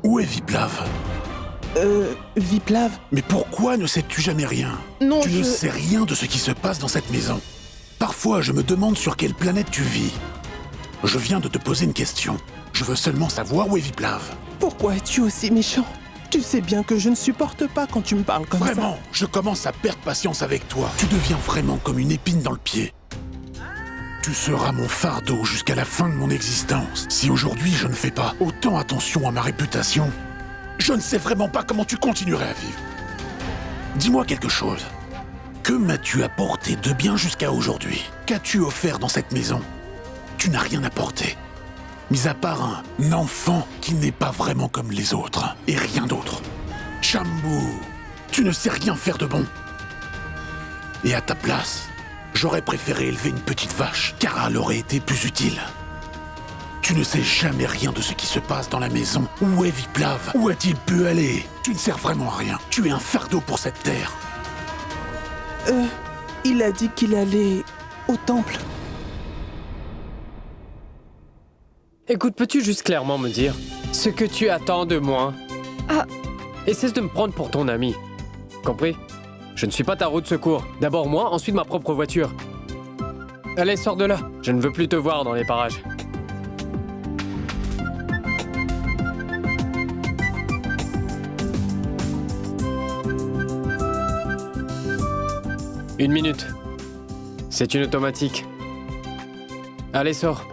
Où est Viplav? Viplav? Mais pourquoi ne sais-tu jamais rien? Non, Tu ne sais rien de ce qui se passe dans cette maison. Parfois, je me demande sur quelle planète tu vis. Je viens de te poser une question. Je veux seulement savoir où est Viplav. Pourquoi es-tu aussi méchant? Tu sais bien que je ne supporte pas quand tu me parles comme ça. Vraiment, je commence à perdre patience avec toi. Tu deviens vraiment comme une épine dans le pied. Tu seras mon fardeau jusqu'à la fin de mon existence. Si aujourd'hui je ne fais pas autant attention à ma réputation, je ne sais vraiment pas comment tu continuerais à vivre. Dis-moi quelque chose. Que m'as-tu apporté de bien jusqu'à aujourd'hui? Qu'as-tu offert dans cette maison? Tu n'as rien apporté. Mis à part un enfant qui n'est pas vraiment comme les autres. Et rien d'autre. Chambou, tu ne sais rien faire de bon. Et à ta place, j'aurais préféré élever une petite vache, car elle aurait été plus utile. Tu ne sais jamais rien de ce qui se passe dans la maison. Où est Viplav? Où a-t-il pu aller? Tu ne sers vraiment à rien. Tu es un fardeau pour cette terre. Il a dit qu'il allait au temple. Écoute, peux-tu juste clairement me dire ce que tu attends de moi? Et cesse de me prendre pour ton ami. Compris? Je ne suis pas ta roue de secours. D'abord moi, ensuite ma propre voiture. Allez, sors de là. Je ne veux plus te voir dans les parages. Une minute. C'est une automatique. Allez, sors.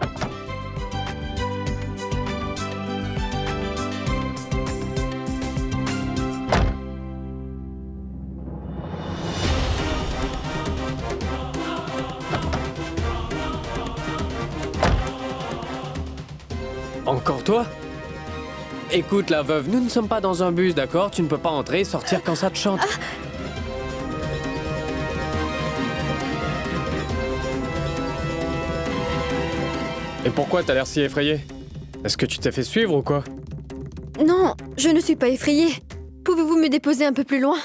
Encore toi? Écoute, la veuve, nous ne sommes pas dans un bus, d'accord? Tu ne peux pas entrer et sortir quand ça te chante. Et pourquoi t'as l'air si effrayé? Est-ce que tu t'es fait suivre ou quoi? Non, je ne suis pas effrayée. Pouvez-vous me déposer un peu plus loin?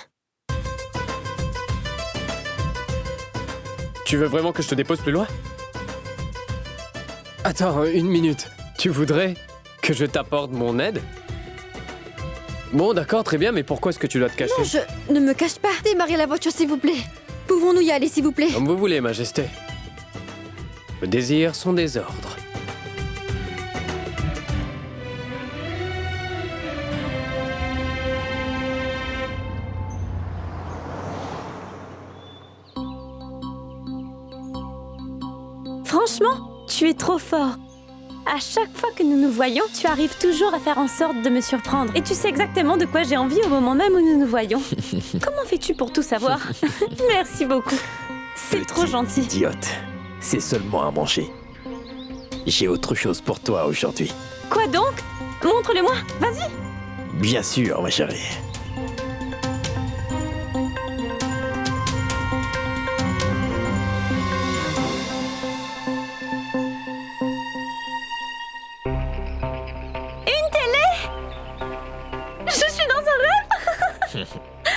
Tu veux vraiment que je te dépose plus loin? Attends, une minute. Tu voudrais que je t'apporte mon aide? Bon, d'accord, très bien, mais pourquoi est-ce que tu dois te cacher? Non, je ne me cache pas. Démarrez la voiture, s'il vous plaît. Pouvons-nous y aller, s'il vous plaît? Comme vous voulez, Majesté. Le désir, son désordre. Franchement, tu es trop fort. À chaque fois que nous nous voyons, tu arrives toujours à faire en sorte de me surprendre. Et tu sais exactement de quoi j'ai envie au moment même où nous nous voyons. Comment fais-tu pour tout savoir? Merci beaucoup. C'est trop gentil. Idiote, c'est seulement à manger. J'ai autre chose pour toi aujourd'hui. Quoi donc? Montre-le-moi, vas-y. Bien sûr, ma chérie.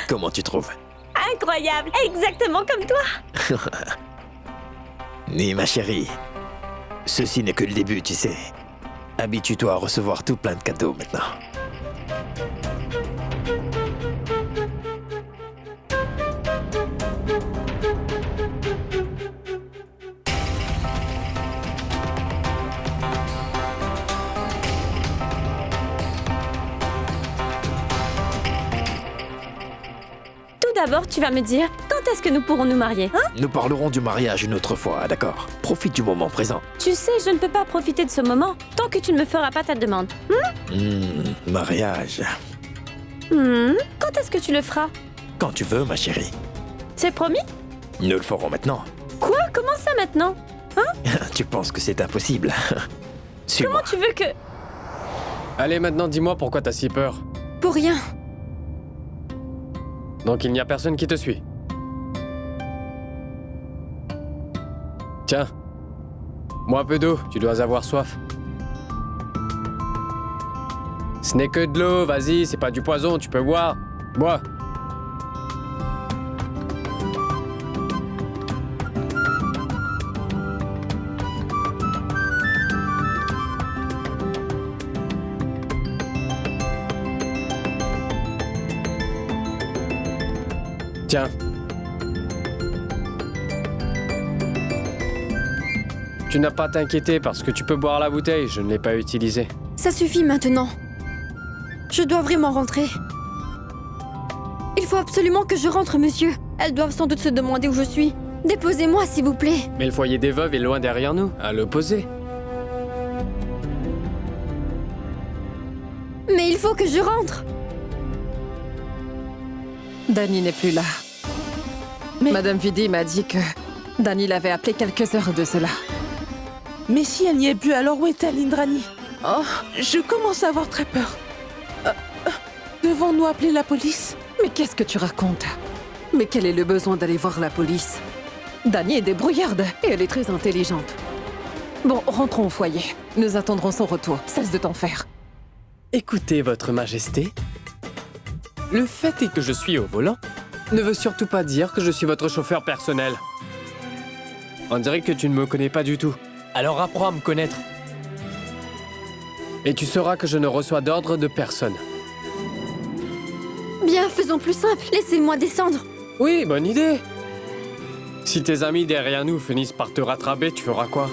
Comment tu trouves? Incroyable, exactement comme toi. Mais ma chérie, ceci n'est que le début, tu sais. Habitue-toi à recevoir tout plein de cadeaux maintenant. D'abord, tu vas me dire, quand est-ce que nous pourrons nous marier, hein? Nous parlerons du mariage une autre fois, d'accord? Profite du moment présent. Tu sais, je ne peux pas profiter de ce moment tant que tu ne me feras pas ta demande. Mariage. Quand est-ce que tu le feras? Quand tu veux, ma chérie. C'est promis? Nous le ferons maintenant. Quoi? Comment ça maintenant? Tu penses que c'est impossible? Suis-moi. Comment tu veux que... Allez, maintenant, dis-moi pourquoi t'as si peur. Pour rien. Donc il n'y a personne qui te suit. Tiens, moi un peu d'eau, tu dois avoir soif. Ce n'est que de l'eau, vas-y, c'est pas du poison, tu peux boire. Bois. Tiens. Tu n'as pas à t'inquiéter parce que tu peux boire la bouteille, je ne l'ai pas utilisée. Ça suffit maintenant. Je dois vraiment rentrer. Il faut absolument que je rentre, monsieur. Elles doivent sans doute se demander où je suis. Déposez-moi, s'il vous plaît. Mais le foyer des veuves est loin derrière nous, à l'opposé. Mais il faut que je rentre. Danny n'est plus là. Mais- Madame Vidi m'a dit que Danny l'avait appelé quelques heures de cela. Mais si elle n'y est plus, alors où est-elle, Indrani? Oh, je commence à avoir très peur. Devons-nous appeler la police? Mais qu'est-ce que tu racontes? Mais quel est le besoin d'aller voir la police? Danny est débrouillarde et elle est très intelligente. Bon, rentrons au foyer. Nous attendrons son retour. Cesse de t'en faire. Écoutez, Votre Majesté. Le fait est que je suis au volant ne veut surtout pas dire que je suis votre chauffeur personnel. On dirait que tu ne me connais pas du tout. Alors apprends à me connaître. Et tu sauras que je ne reçois d'ordre de personne. Bien, faisons plus simple. Laissez-moi descendre. Oui, bonne idée. Si tes amis derrière nous finissent par te rattraper, tu feras quoi?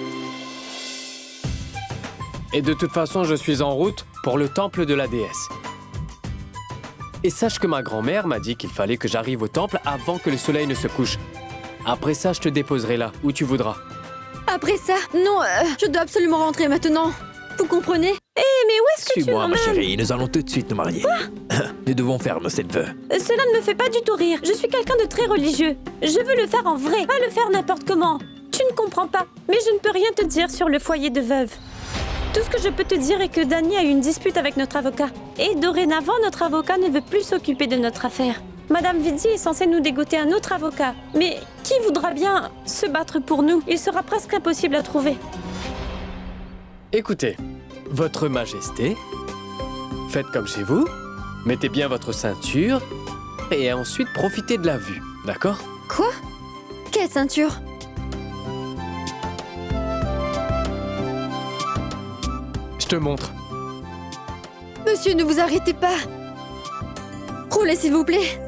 Et de toute façon, je suis en route pour le temple de la déesse. Et sache que ma grand-mère m'a dit qu'il fallait que j'arrive au temple avant que le soleil ne se couche. Après ça, je te déposerai là, où tu voudras. Après ça, non, je dois absolument rentrer maintenant. Vous comprenez? Mais où est-ce que tu Suis-moi, ma m'emmènes? chérie, nous allons tout de suite nous marier. Nous devons faire cette vœu. Cela ne me fait pas du tout rire. Je suis quelqu'un de très religieux. Je veux le faire en vrai, pas le faire n'importe comment. Tu ne comprends pas, mais je ne peux rien te dire sur le foyer de veuve. Tout ce que je peux te dire est que Danny a eu une dispute avec notre avocat. Et dorénavant, notre avocat ne veut plus s'occuper de notre affaire. Madame Vidi est censée nous dégoter un autre avocat. Mais qui voudra bien se battre pour nous? Il sera presque impossible à trouver. Écoutez, Votre Majesté, faites comme chez vous, mettez bien votre ceinture et ensuite profitez de la vue, d'accord? Quoi? Quelle ceinture? Je te montre. Monsieur, ne vous arrêtez pas. Roulez, s'il vous plaît.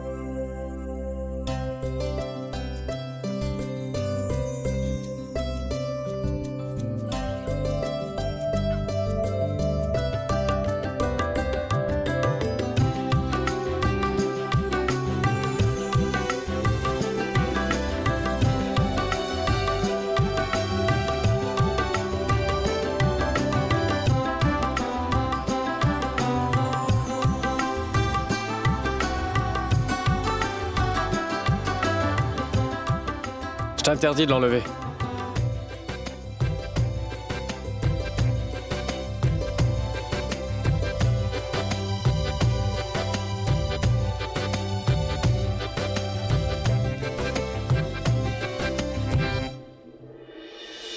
Je t'interdis de l'enlever.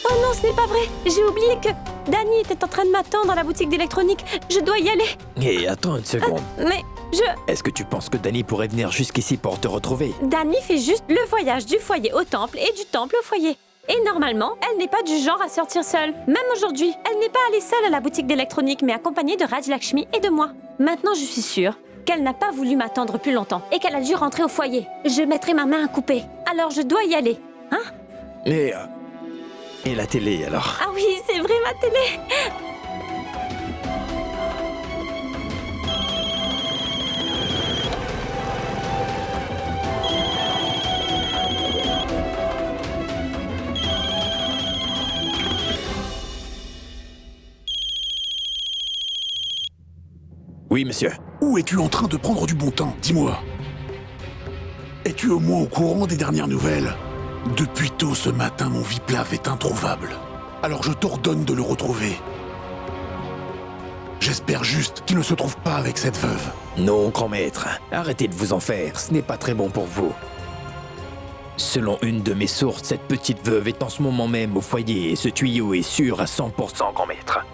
Oh non, ce n'est pas vrai. J'ai oublié que Danny était en train de m'attendre à la boutique d'électronique. Je dois y aller. Hé, attends une seconde. Mais Est-ce que tu penses que Danny pourrait venir jusqu'ici pour te retrouver? Danny fait juste le voyage du foyer au temple et du temple au foyer. Et normalement, elle n'est pas du genre à sortir seule. Même aujourd'hui, elle n'est pas allée seule à la boutique d'électronique, mais accompagnée de Raj Lakshmi et de moi. Maintenant, je suis sûre qu'elle n'a pas voulu m'attendre plus longtemps et qu'elle a dû rentrer au foyer. Je mettrai ma main à couper. Alors je dois y aller. Hein? Et la télé, alors? Ah oui, c'est vrai, ma télé. Oui, monsieur. Où es-tu en train de prendre du bon temps? Dis-moi. Es-tu au moins au courant des dernières nouvelles? Depuis tôt ce matin, mon Viplav est introuvable. Alors je t'ordonne de le retrouver. J'espère juste qu'il ne se trouve pas avec cette veuve. Non, grand maître. Arrêtez de vous en faire, ce n'est pas très bon pour vous. Selon une de mes sources, cette petite veuve est en ce moment même au foyer et ce tuyau est sûr à 100%, grand maître.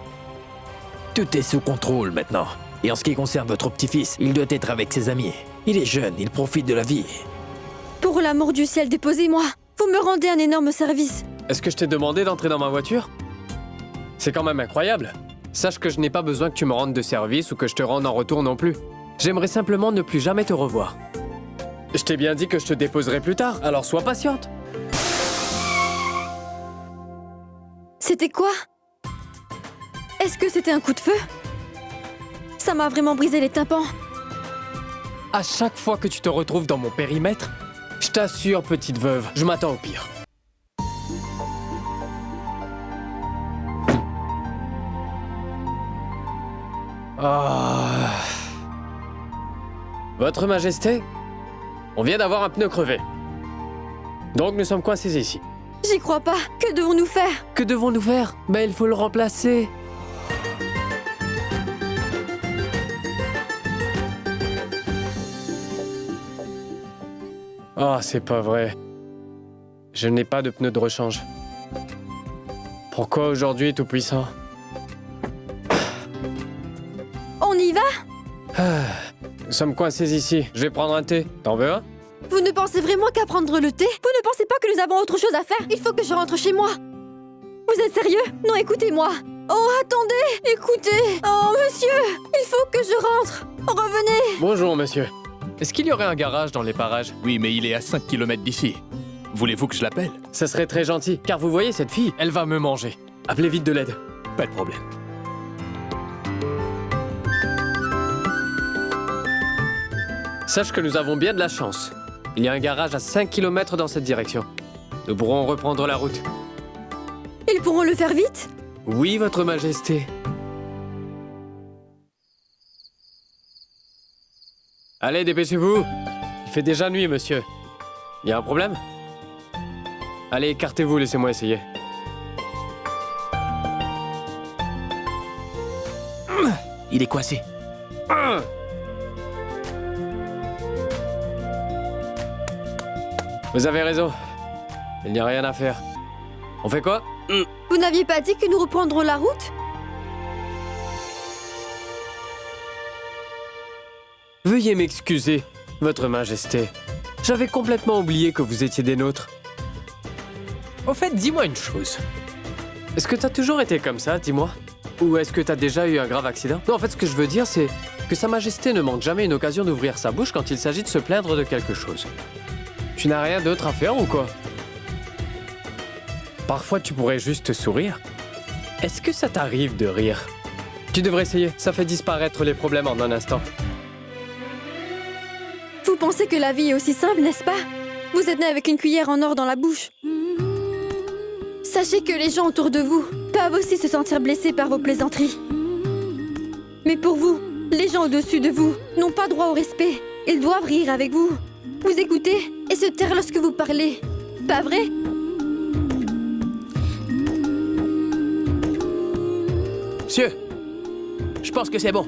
Tout est sous contrôle maintenant. Et en ce qui concerne votre petit-fils, il doit être avec ses amis. Il est jeune, il profite de la vie. Pour l'amour du ciel, déposez-moi. Vous me rendez un énorme service. Est-ce que je t'ai demandé d'entrer dans ma voiture? C'est quand même incroyable. Sache que je n'ai pas besoin que tu me rendes de service ou que je te rende en retour non plus. J'aimerais simplement ne plus jamais te revoir. Je t'ai bien dit que je te déposerai plus tard, alors sois patiente. C'était quoi? Est-ce que c'était un coup de feu? Ça m'a vraiment brisé les tympans. À chaque fois que tu te retrouves dans mon périmètre, je t'assure, petite veuve, je m'attends au pire. Ah. Votre Majesté, on vient d'avoir un pneu crevé. Donc nous sommes coincés ici. J'y crois pas. Que devons-nous faire? Que devons-nous faire? Ben il faut le remplacer. Oh, c'est pas vrai. Je n'ai pas de pneu de rechange. Pourquoi aujourd'hui, Tout-Puissant? On y va? Nous sommes coincés ici. Je vais prendre un thé. T'en veux un? Vous ne pensez vraiment qu'à prendre le thé? Vous ne pensez pas que nous avons autre chose à faire? Il faut que je rentre chez moi. Vous êtes sérieux? Non, écoutez-moi. Oh, attendez! Écoutez! Oh, monsieur! Il faut que je rentre! Revenez! Bonjour, monsieur. Est-ce qu'il y aurait un garage dans les parages? Oui, mais il est à 5 km d'ici. Voulez-vous que je l'appelle? Ça serait très gentil, car vous voyez cette fille, elle va me manger. Appelez vite de l'aide. Pas de problème. Sache que nous avons bien de la chance. Il y a un garage à 5 km dans cette direction. Nous pourrons reprendre la route. Ils pourront le faire vite? Oui, Votre Majesté. Allez, dépêchez-vous. Il fait déjà nuit, monsieur. Il y a un problème? Allez, écartez-vous, laissez-moi essayer. Il est coincé. Vous avez raison. Il n'y a rien à faire. On fait quoi? Vous n'aviez pas dit que nous reprendrons la route? Veuillez m'excuser, Votre Majesté. J'avais complètement oublié que vous étiez des nôtres. Au fait, dis-moi une chose. Est-ce que t'as toujours été comme ça, dis-moi? Ou est-ce que t'as déjà eu un grave accident? Non, en fait, ce que je veux dire, c'est que Sa Majesté ne manque jamais une occasion d'ouvrir sa bouche quand il s'agit de se plaindre de quelque chose. Tu n'as rien d'autre à faire ou quoi? Parfois, tu pourrais juste sourire. Est-ce que ça t'arrive de rire? Tu devrais essayer, ça fait disparaître les problèmes en un instant. Vous pensez que la vie est aussi simple, n'est-ce pas? Vous êtes né avec une cuillère en or dans la bouche. Sachez que les gens autour de vous peuvent aussi se sentir blessés par vos plaisanteries. Mais pour vous, les gens au-dessus de vous n'ont pas droit au respect. Ils doivent rire avec vous, vous écouter et se taire lorsque vous parlez. Pas vrai? Monsieur, je pense que c'est bon.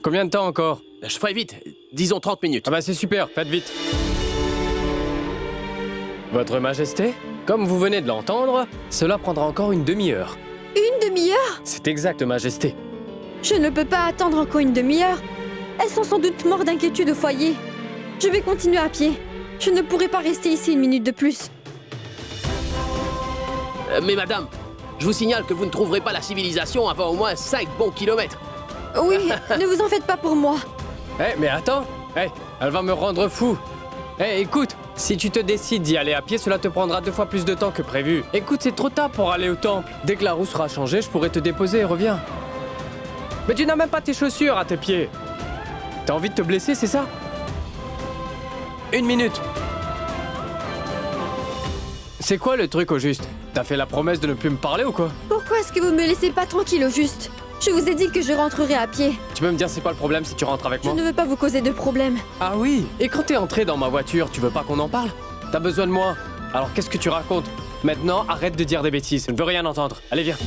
Combien de temps encore? Je ferai vite. Disons 30 minutes. Ah bah c'est super, faites vite. Votre Majesté, comme vous venez de l'entendre, cela prendra encore une demi-heure. Une demi-heure? C'est exact, Majesté. Je ne peux pas attendre encore une demi-heure. Elles sont sans doute mortes d'inquiétude au foyer. Je vais continuer à pied. Je ne pourrai pas rester ici une minute de plus. Mais madame, je vous signale que vous ne trouverez pas la civilisation avant au moins 5 bons kilomètres. Oui, ne vous en faites pas pour moi. Mais attends. Elle va me rendre fou. Écoute, si tu te décides d'y aller à pied, cela te prendra 2 fois plus de temps que prévu. Écoute, c'est trop tard pour aller au temple. Dès que la roue sera changée, je pourrai te déposer et reviens. Mais tu n'as même pas tes chaussures à tes pieds. T'as envie de te blesser, c'est ça? 1 minute. C'est quoi le truc au juste? T'as fait la promesse de ne plus me parler ou quoi? Pourquoi est-ce que vous me laissez pas tranquille au juste? Je vous ai dit que je rentrerai à pied. Tu peux me dire c'est quoi le problème si tu rentres avec Je moi? ne veux pas vous causer de problème. Ah oui, et quand t'es entré dans ma voiture, tu veux pas qu'on en parle? T'as besoin de moi. Alors qu'est-ce que tu racontes? Maintenant, arrête de dire des bêtises. Je ne veux rien entendre. Allez, viens.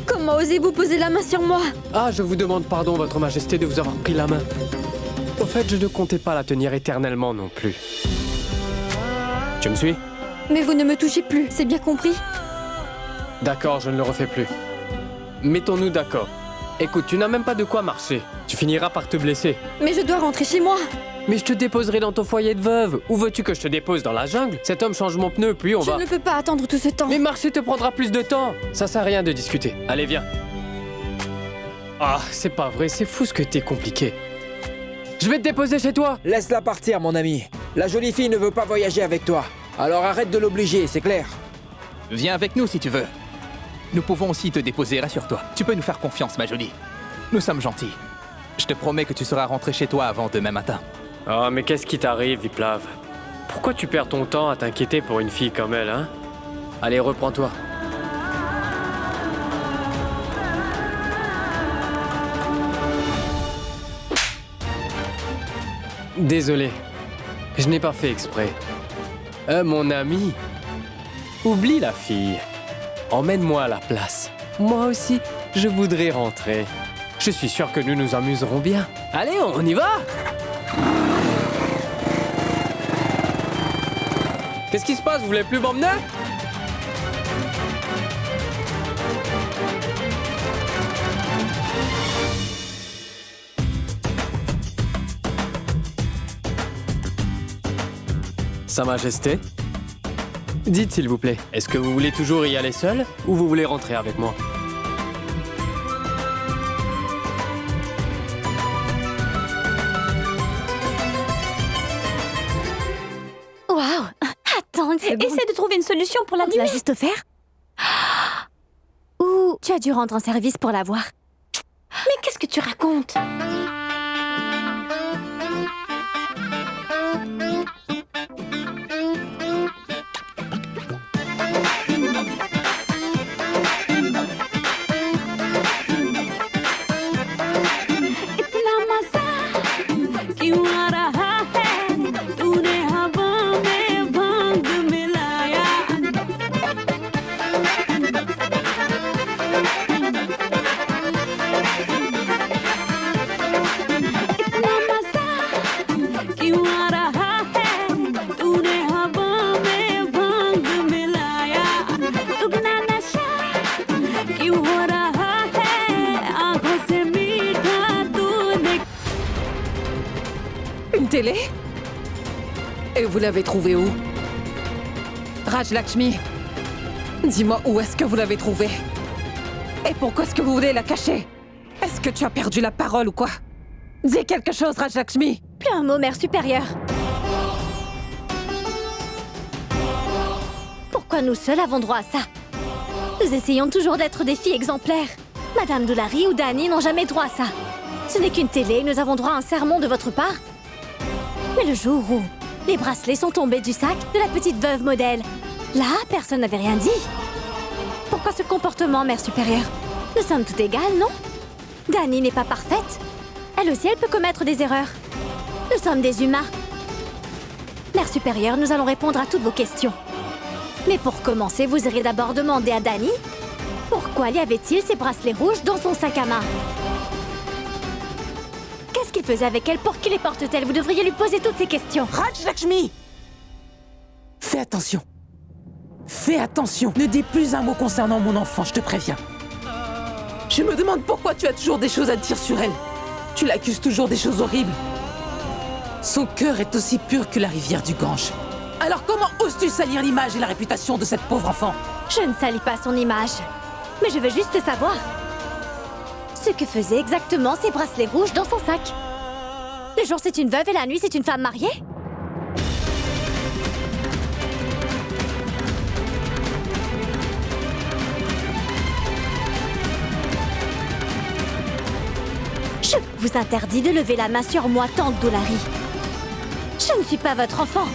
Comment osez-vous poser la main sur moi? Ah, je vous demande pardon, Votre Majesté, de vous avoir pris la main. Au fait, je ne comptais pas la tenir éternellement non plus. Tu me suis? Mais vous ne me touchez plus, c'est bien compris? D'accord, je ne le refais plus. Mettons-nous d'accord. Écoute, tu n'as même pas de quoi marcher. Tu finiras par te blesser. Mais je dois rentrer chez moi. Mais je te déposerai dans ton foyer de veuve. Où veux-tu que je te dépose? Dans la jungle? Cet homme change mon pneu, puis on va... Je ne peux pas attendre tout ce temps. Mais marcher te prendra plus de temps. Ça sert à rien de discuter. Allez, viens. Ah, c'est pas vrai, c'est fou ce que t'es compliqué. Je vais te déposer chez toi. Laisse-la partir, mon ami. La jolie fille ne veut pas voyager avec toi. Alors arrête de l'obliger, c'est clair. Viens avec nous si tu veux. Nous pouvons aussi te déposer, rassure-toi. Tu peux nous faire confiance, ma jolie. Nous sommes gentils. Je te promets que tu seras rentré chez toi avant demain matin. Oh, mais qu'est-ce qui t'arrive, Viplav? Pourquoi tu perds ton temps à t'inquiéter pour une fille comme elle, hein? Allez, reprends-toi. Désolé, je n'ai pas fait exprès. Mon ami, oublie la fille. Emmène-moi à la place. Moi aussi, je voudrais rentrer. Je suis sûr que nous nous amuserons bien. Allez, on y va! Qu'est-ce qui se passe? Vous voulez plus m'emmener? Sa Majesté? Dites s'il vous plaît, est-ce que vous voulez toujours y aller seul ou vous voulez rentrer avec moi? Waouh! Attends, essaie de trouver une solution pour la Tu l'as juste offert? Ou tu as dû rendre un service pour l'avoir? Mais qu'est-ce que tu racontes? Une télé? Et vous l'avez trouvée où? Raj Lakshmi, dis-moi où est-ce que vous l'avez trouvée? Et pourquoi est-ce que vous voulez la cacher? Est-ce que tu as perdu la parole ou quoi? Dis quelque chose, Raj Lakshmi! Plus un mot, mère supérieure. Pourquoi nous seuls avons droit à ça? Nous essayons toujours d'être des filles exemplaires. Madame Doolary ou Dani n'ont jamais droit à ça. Ce n'est qu'une télé, nous avons droit à un sermon de votre part. Mais le jour où les bracelets sont tombés du sac de la petite veuve modèle, là, personne n'avait rien dit. Pourquoi ce comportement, mère supérieure? Nous sommes toutes égales, non? Dani n'est pas parfaite. Elle aussi, elle peut commettre des erreurs. Nous sommes des humains. Mère supérieure, nous allons répondre à toutes vos questions. Mais pour commencer, vous irez d'abord demander à Dani pourquoi y avait-il ces bracelets rouges dans son sac à main? Qu'est-ce qu'il faisait avec elle? Pour qui les porte-t-elle? Vous devriez lui poser toutes ces questions. Raj Lakshmi! Fais attention. Fais attention. Ne dis plus un mot concernant mon enfant, je te préviens. Je me demande pourquoi tu as toujours des choses à dire sur elle. Tu l'accuses toujours des choses horribles. Son cœur est aussi pur que la rivière du Gange. Alors comment oses-tu salir l'image et la réputation de cette pauvre enfant? Je ne salis pas son image. Mais je veux juste savoir ce que faisaient exactement ces bracelets rouges dans son sac. Le jour, c'est une veuve et la nuit, c'est une femme mariée? Je vous interdis de lever la main sur moi, tante Doolary. Je ne suis pas votre enfant.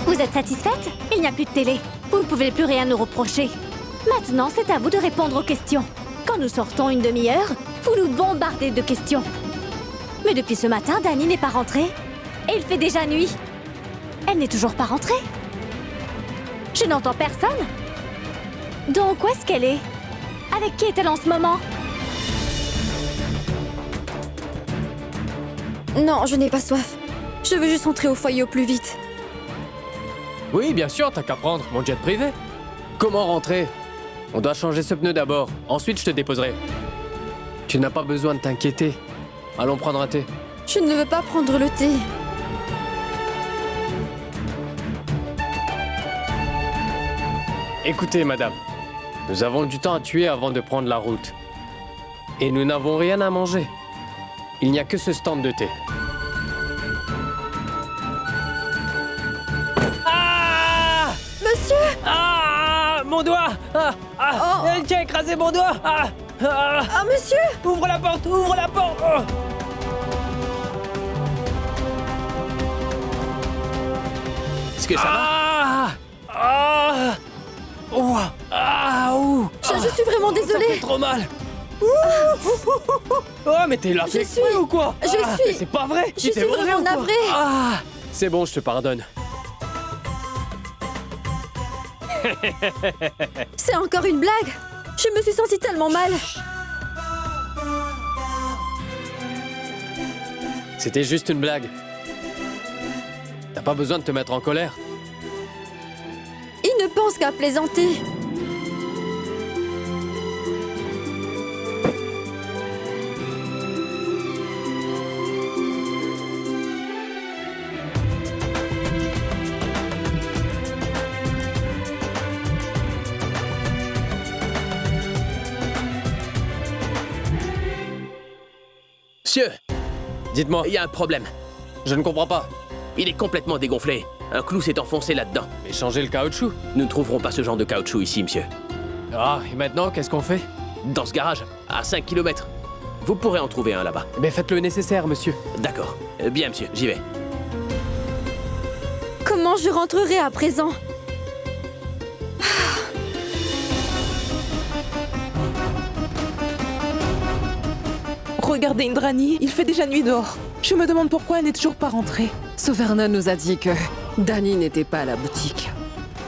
Vous êtes satisfaite? Il n'y a plus de télé. Vous ne pouvez plus rien nous reprocher. Maintenant, c'est à vous de répondre aux questions. Quand nous sortons une demi-heure, vous nous bombardez de questions. Mais depuis ce matin, Dani n'est pas rentrée. Et il fait déjà nuit. Elle n'est toujours pas rentrée. Je n'entends personne. Donc, où est-ce qu'elle est? Avec qui est-elle en ce moment? Non, je n'ai pas soif. Je veux juste rentrer au foyer au plus vite. Oui, bien sûr, t'as qu'à prendre mon jet privé. Comment rentrer? On doit changer ce pneu d'abord. Ensuite, je te déposerai. Tu n'as pas besoin de t'inquiéter. Allons prendre un thé. Je ne veux pas prendre le thé. Écoutez, madame. Nous avons du temps à tuer avant de prendre la route. Et nous n'avons rien à manger. Il n'y a que ce stand de thé. Ah! Monsieur! Ah! Mon doigt! Ah! Ah! Oh. Tu as écrasé mon doigt! Ah! Ah! Ah, monsieur! Ouvre la porte! Ouvre la porte! Oh! Est-ce que ça va? Ah! Ah! Oh! Ah! Ouh! Je suis vraiment Ça désolée. fait trop mal! Oh, mais t'es là Je fait exprès suis- ou quoi? je Ah, suis- mais c'est pas vrai! je Tu t'es suis vengé vraiment ou quoi? navrée. Ah! C'est bon, je te pardonne. C'est encore une blague. Je me suis sentie tellement mal. C'était juste une blague. T'as pas besoin de te mettre en colère. Il ne pense qu'à plaisanter. Monsieur, Dites-moi, il y a un problème. je ne comprends pas. Il est complètement dégonflé. Un clou s'est enfoncé là-dedans. Mais changer le caoutchouc? Nous ne trouverons pas ce genre de caoutchouc ici, monsieur. Ah, et maintenant, qu'est-ce qu'on fait? Dans ce garage, à 5 km. Vous pourrez en trouver un là-bas. Mais faites le nécessaire, monsieur. D'accord. Bien, monsieur, j'y vais. Comment je rentrerai à présent? Regardez Indrani, il fait déjà nuit dehors. Je me demande pourquoi elle n'est toujours pas rentrée. Soverna nous a dit que Dani n'était pas à la boutique.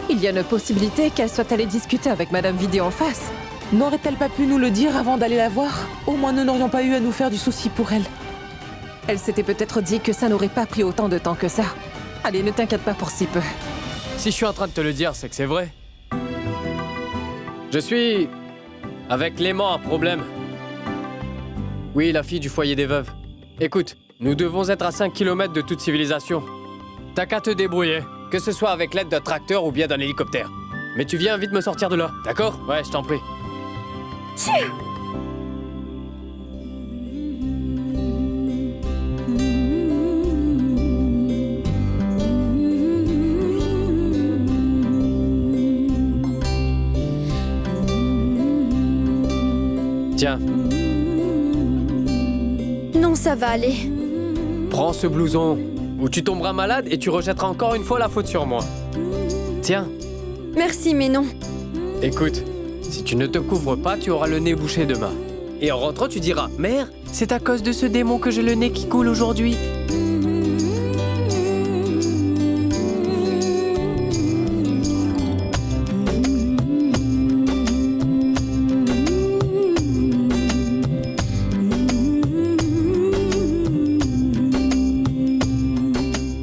Il y a une possibilité qu'elle soit allée discuter avec Madame Vidé en face. N'aurait-elle pas pu nous le dire avant d'aller la voir? Au moins nous n'aurions pas eu à nous faire du souci pour elle. Elle s'était peut-être dit que ça n'aurait pas pris autant de temps que ça. Allez, ne t'inquiète pas pour si peu. Si je suis en train de te le dire, c'est que c'est vrai. Je suis... avec Clément, un problème. Oui, la fille du foyer des veuves. Écoute, nous devons être à 5 km de toute civilisation. T'as qu'à te débrouiller, que ce soit avec l'aide d'un tracteur ou bien d'un hélicoptère. Mais tu viens vite me sortir de là, d'accord? Ouais, je t'en prie. Tiens, Non, ça va aller. prends ce blouson, ou tu tomberas malade et tu rejetteras encore une fois la faute sur moi. Tiens, Merci, mais non. écoute, si tu ne te couvres pas, tu auras le nez bouché demain. Et en rentrant, tu diras « Mère, c'est à cause de ce démon que j'ai le nez qui coule aujourd'hui. »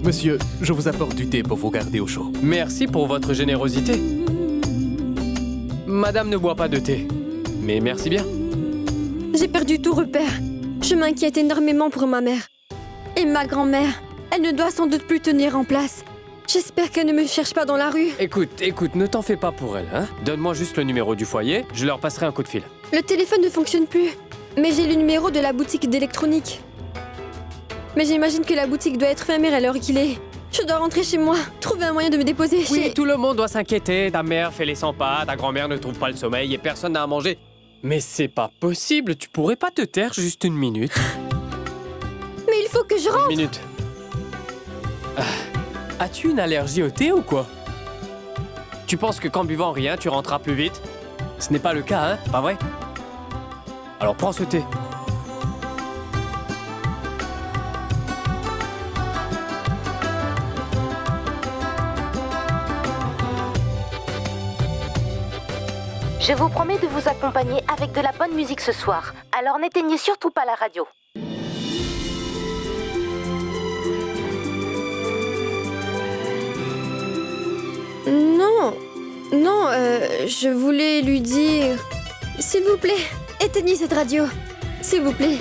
Monsieur, je vous apporte du thé pour vous garder au chaud. Merci pour votre générosité. Madame ne boit pas de thé. Mais merci bien. J'ai perdu tout repère. Je m'inquiète énormément pour ma mère. Et ma grand-mère. Elle ne doit sans doute plus tenir en place. J'espère qu'elle ne me cherche pas dans la rue. Écoute, ne t'en fais pas pour elle, hein. Donne-moi juste le numéro du foyer, je leur passerai un coup de fil. Le téléphone ne fonctionne plus. Mais j'ai le numéro de la boutique d'électronique. Mais j'imagine que la boutique doit être fermée à l'heure qu'il est. Je dois rentrer chez moi. Trouver un moyen de me déposer Oui, chez... tout le monde doit s'inquiéter. Ta mère fait les 100 pas, ta grand-mère ne trouve pas le sommeil et personne n'a à manger. Mais c'est pas possible, tu pourrais pas te taire juste une minute? Mais il faut que je rentre. Une minute. Ah, as-tu une allergie au thé ou quoi? Tu penses que qu'en buvant rien, tu rentreras plus vite? Ce n'est pas le cas, hein? Pas vrai? Alors prends ce thé. Je vous promets de vous accompagner avec de la bonne musique ce soir. Alors n'éteignez surtout pas la radio. Non, je voulais lui dire... S'il vous plaît, éteignez cette radio. S'il vous plaît.